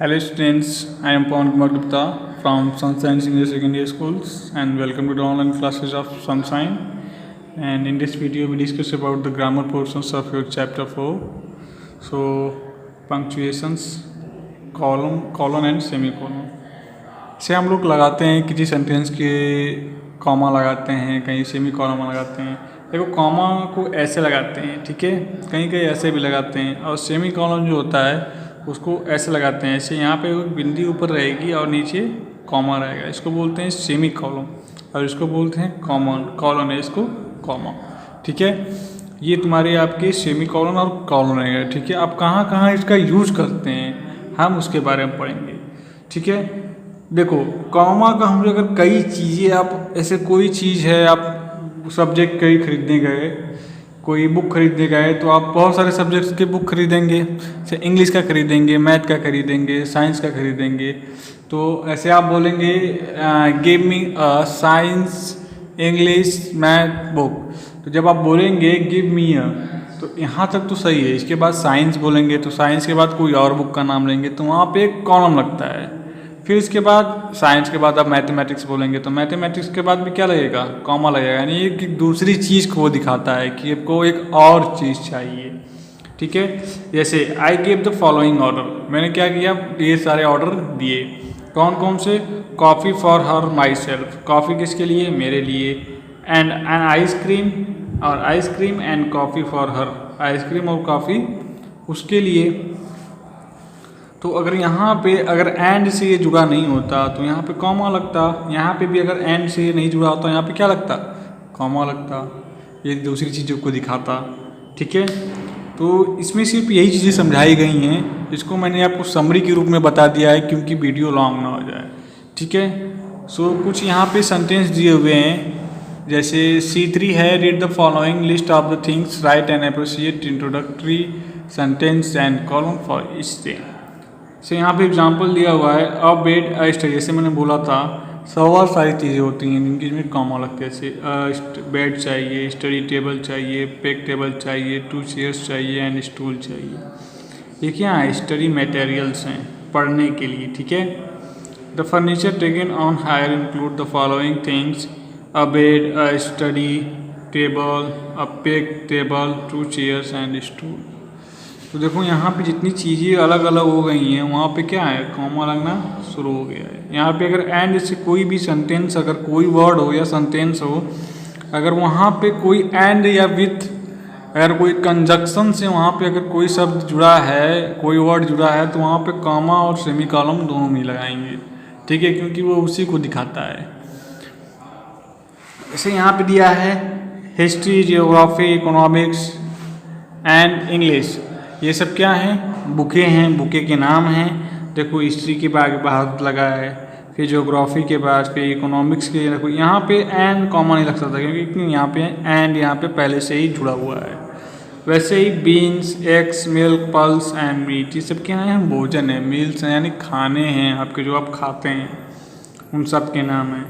Hello students, I am Pawan Kumar Gupta from Sunshine Senior Secondary Schools and welcome to the online classes of Sunshine. And in this video we discuss about the grammar portions of your chapter 4. So punctuations, colon and semicolon से हम लोग लगाते हैं किसी sentence के comma लगाते हैं, कहीं सेमीकोलन लगाते हैं। देखो कॉमा को ऐसे लगाते हैं, ठीक है, कहीं कहीं ऐसे भी लगाते हैं, और सेमीकोलन जो होता है उसको ऐसे लगाते हैं। ऐसे यहाँ पे एक बिंदी ऊपर रहेगी और नीचे कॉमा रहेगा, इसको बोलते हैं सेमीकोलन, और इसको बोलते हैं कॉलन है इसको कॉमा, ठीक है। ये तुम्हारे आपके सेमीकोलन और कॉलन रहेगा, ठीक है। आप कहाँ कहाँ इसका यूज़ करते हैं हम उसके बारे में पढ़ेंगे, ठीक है। देखो कॉमा का हम अगर कई चीज़ें, आप ऐसे कोई चीज़ है, आप सब्जेक्ट कहीं खरीदने गए, कोई बुक खरीदने गए, तो आप बहुत सारे सब्जेक्ट्स के बुक खरीदेंगे, जैसे इंग्लिश का खरीदेंगे, मैथ का खरीदेंगे, साइंस का खरीदेंगे। तो ऐसे आप बोलेंगे give me science English math book. तो जब आप बोलेंगे गिव मी तो यहाँ तक तो सही है। इसके बाद साइंस बोलेंगे तो साइंस के बाद कोई और बुक का नाम लेंगे तो वहाँ पे एक कॉलम लगता है। फिर इसके बाद साइंस के बाद आप मैथमेटिक्स बोलेंगे तो मैथमेटिक्स के बाद भी क्या लगेगा, कॉमा लगेगा, यानी एक दूसरी चीज़ को वो दिखाता है कि आपको एक और चीज़ चाहिए, ठीक है। जैसे I give the following order, मैंने क्या किया, ये सारे ऑर्डर दिए। कौन कौन से, coffee for her my self, coffee किसके लिए, मेरे लिए, एंड एन आइसक्रीम, और ice cream and coffee for her, ice cream और कॉफ़ी उसके लिए। तो अगर यहाँ पे अगर एंड से ये जुड़ा नहीं होता तो यहाँ पे कॉमा लगता, यहाँ पे भी अगर एंड से ये नहीं जुड़ा होता यहाँ पे क्या लगता, कॉमा लगता, ये दूसरी चीज़ों को दिखाता, ठीक है। तो इसमें सिर्फ यही चीज़ें समझाई गई हैं, इसको मैंने आपको समरी के रूप में बता दिया है क्योंकि वीडियो लॉन्ग ना हो जाए, ठीक है। सो कुछ यहाँ पे सेंटेंस दिए हुए हैं, जैसे C3 है, read the following list of the things, right and appropriate introductory sentence and column for each thing. से यहाँ पे एग्जांपल दिया हुआ है, अ बेड अ स्टडी, जैसे मैंने बोला था सवा सारी चीज़ें होती हैं जिनकी में कॉमा लगते हैं। जैसे बेड चाहिए, स्टडी टेबल चाहिए, पेक टेबल चाहिए, 2 चेयर्स चाहिए एंड स्टूल चाहिए। ये क्या है, स्टडी मटेरियल्स हैं पढ़ने के लिए, ठीक है। The furniture taken on hire include the following things, a bed a study table a peck table 2 chairs and stool. तो देखो यहाँ पे जितनी चीज़ें अलग अलग हो गई हैं वहाँ पे क्या है, कॉमा लगना शुरू हो गया है। यहाँ पे अगर एंड से कोई भी सेंटेंस, अगर कोई वर्ड हो या सेंटेंस हो, अगर वहाँ पे कोई एंड या विथ, अगर कोई कंजक्शन से वहाँ पे अगर कोई शब्द जुड़ा है, कोई वर्ड जुड़ा है, तो वहाँ पे कॉमा और सेमीकोलन दोनों नहीं लगाएंगे, ठीक है, क्योंकि वो उसी को दिखाता है। जैसे यहाँ पे दिया है history, geography, economics and English, ये सब क्या हैं, बुकें हैं, बुके के नाम हैं। देखो हिस्ट्री के बाद लगा है, फिर ज्योग्राफी के बाद, फिर इकोनॉमिक्स के, देखो यहाँ पे एंड कॉमा नहीं लग सकता क्योंकि यहाँ पे एंड यहाँ पे पहले से ही जुड़ा हुआ है। वैसे ही beans, eggs, milk, pulse and meat, ये सब क्या हैं, भोजन है, मील्स हैं यानी खाने हैं आपके जो आप खाते हैं, उन सब के नाम हैं,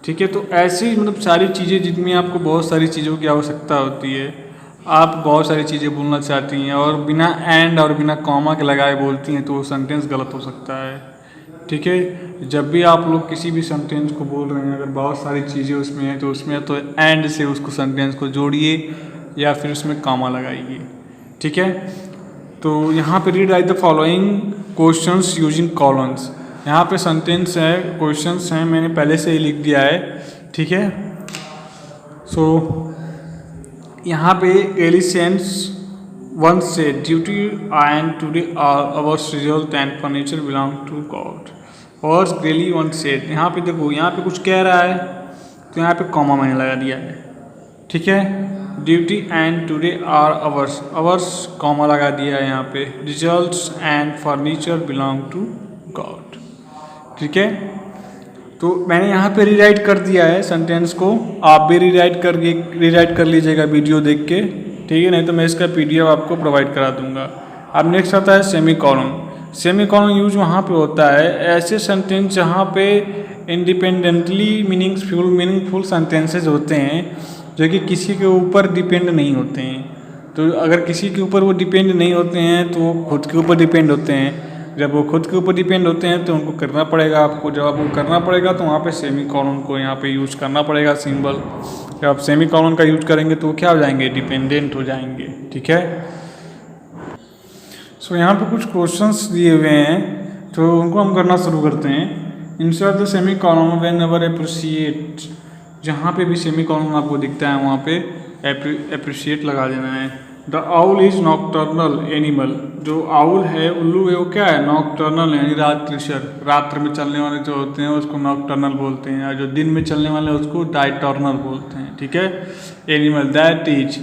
ठीक है। तो ऐसी मतलब सारी चीज़ें जिनमें आपको बहुत सारी चीज़ों की आवश्यकता होती है, आप बहुत सारी चीज़ें बोलना चाहती हैं और बिना एंड और बिना कॉमा के लगाए बोलती हैं तो वो सेंटेंस गलत हो सकता है, ठीक है। जब भी आप लोग किसी भी सेंटेंस को बोल रहे हैं, अगर बहुत सारी चीज़ें उसमें हैं तो उसमें तो एंड से उसको सेंटेंस को जोड़िए या फिर उसमें कॉमा लगाइए, ठीक है। तो यहाँ पे read write the following questions using columns, यहाँ पे सेंटेंस है, क्वेश्चंस हैं, मैंने पहले से ही लिख दिया है, ठीक है। सो यहाँ पे एलिसेंस वन से duty and today hours result and furniture belong to God, और ग्रेली वन सेड। यहाँ पे देखो यहाँ पे कुछ कह रहा है तो यहाँ पे कॉमा मैंने लगा दिया है, ठीक है। Duty and today are hours, hours comma लगा दिया है यहाँ पे। Results and furniture belong to God, ठीक है। तो मैंने यहाँ पे रीराइट कर दिया है सेंटेंस को, आप भी रीराइट कर लीजिएगा वीडियो देख के, ठीक है, नहीं तो मैं इसका PDF आपको प्रोवाइड करा दूंगा। अब नेक्स्ट आता है सेमीकोलन। सेमीकोलन यूज वहाँ पे होता है ऐसे सेंटेंस जहाँ पे इंडिपेंडेंटली मीनिंगफुल सेंटेंसेस होते हैं जो कि किसी के ऊपर डिपेंड नहीं होते हैं। तो अगर किसी के ऊपर वो डिपेंड नहीं होते हैं तो वो खुद के ऊपर डिपेंड होते हैं। जब वो खुद के ऊपर डिपेंड होते हैं तो उनको करना पड़ेगा आपको, जब आपको करना पड़ेगा तो वहाँ पे सेमी कॉलन को यहाँ पे यूज़ करना पड़ेगा सिंबल। जब आप सेमी कॉलन का यूज करेंगे तो क्या हो जाएंगे, डिपेंडेंट हो जाएंगे। ठीक है, सो यहाँ पे कुछ क्वेश्चंस दिए हुए हैं तो उनको हम करना शुरू करते हैं। Insert the semi colon when ever appreciate, जहाँ पे भी सेमी कॉलन आपको दिखता है वहाँ पे एप्रिशिएट लगा देना है। The owl is nocturnal animal, जो आउल है, उल्लू है, वो क्या है, नॉक्टर्नल यानी रात्रिशर, रात्र में चलने वाले जो होते हैं उसको नॉक्टर्नल बोलते हैं, और जो दिन में चलने वाले उसको डायटर्नल बोलते हैं। ठीक है, एनिमल दैट इज,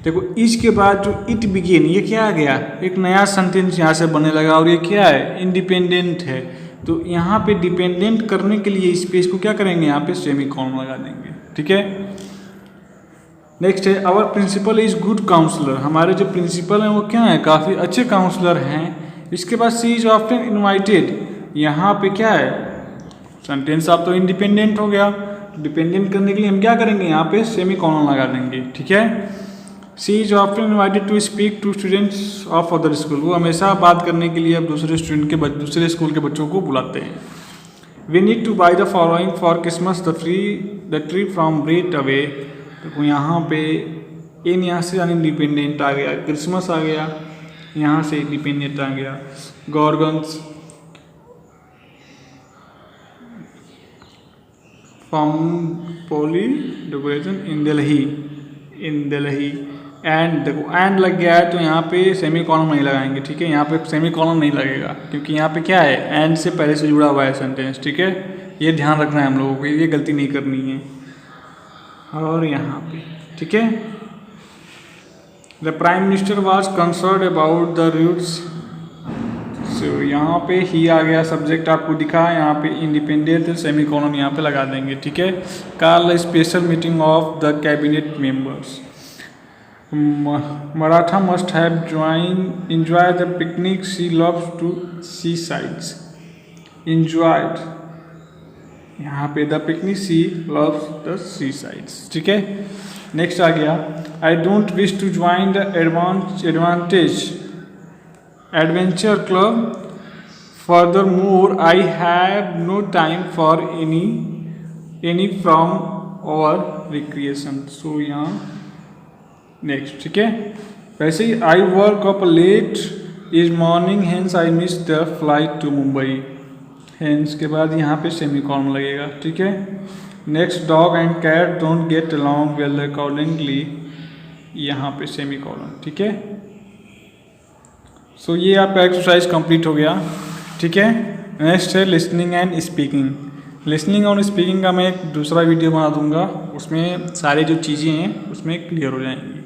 देखो इज के बाद जो इट बिगिन, ये क्या आ गया, एक नया सेंटेंस यहाँ से बनने लगा, और ये क्या है, इंडिपेंडेंट है। तो यहाँ पे डिपेंडेंट करने के लिए स्पेस को क्या करेंगे, यहाँ पे सेमी कॉलन लगा देंगे। ठीक है, नेक्स्ट है our principal is good counsellor, हमारे जो प्रिंसिपल हैं वो क्या है, काफ़ी अच्छे काउंसलर हैं। इसके बाद सी इज ऑफ्टन इनवाइटेड, यहाँ पे क्या है, सेंटेंस आप तो इंडिपेंडेंट हो गया, डिपेंडेंट करने के लिए हम क्या करेंगे, यहाँ पे सेमी कॉलन लगा देंगे। ठीक है, she is often invited to speak to students of other school, वो हमेशा बात करने के लिए अब दूसरे स्टूडेंट के दूसरे स्कूल के बच्चों को बुलाते हैं। We need to buy the following for Christmas, the tree from Brett away, तो यहाँ पे इन यहाँ से यानी डिपेंडेंट आ गया, क्रिसमस आ गया, यहाँ से डिपेंडेंट आ गया। Gorgons from poly decoration in Delhi, and देखो एंड लग गया है तो यहाँ पे सेमी कॉलन नहीं लगाएंगे। ठीक है, यहाँ पे सेमी कॉलन नहीं लगेगा क्योंकि यहाँ पे क्या है, एंड से पहले से जुड़ा हुआ है सेंटेंस। ठीक है, ये ध्यान रखना है हम लोगों को, ये गलती नहीं करनी है। और यहाँ पे ठीक है, the prime minister was concern about the roots, so यहाँ पे ही आ गया, सब्जेक्ट आपको दिखा, यहाँ पे इंडिपेंडेंट सेमी कॉलन यहाँ पे लगा देंगे। ठीक है, call special meeting of the cabinet members, Maratha must have enjoy the picnic, she loves to seasides, enjoyed, यहाँ पे the picnic she loves the sea sides. ठीक है, नेक्स्ट आ गया, I don't wish to join the adventure club, furthermore I have no time for any from और recreation. So यहाँ next, ठीक है, वैसे ही I work up late is morning hence I miss the flight to Mumbai, hence के बाद यहाँ पे सेमी कॉलन लगेगा। ठीक है, next dog and cat don't get along well accordingly, यहाँ पे सेमी कॉलन। ठीक है, सो ये आपका एक्सरसाइज कंप्लीट हो गया। ठीक है, नेक्स्ट है लिसनिंग एंड स्पीकिंग। लिसनिंग और स्पीकिंग का मैं एक दूसरा वीडियो बना दूंगा, उसमें सारी जो चीज़ें हैं उसमें क्लियर हो जाएंगी।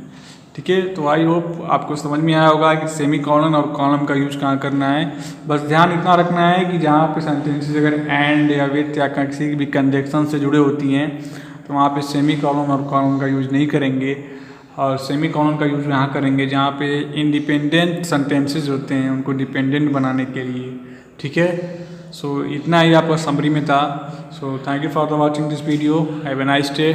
ठीक है, तो आई होप आपको समझ में आया होगा कि सेमी कॉलन और कॉलम का यूज कहाँ करना है। बस ध्यान इतना रखना है कि जहाँ पे सेंटेंसेस अगर एंड या विथ या किसी भी कंजक्शन से जुड़े होती हैं तो वहाँ पे सेमी कॉलन और कॉलम का यूज नहीं करेंगे, और सेमी कॉलन का यूज यहाँ करेंगे जहाँ पे इंडिपेंडेंट सेंटेंसेस होते हैं उनको डिपेंडेंट बनाने के लिए। ठीक है, सो इतना ही आपका समरी में था। So thank you for the watching this video, have a nice day.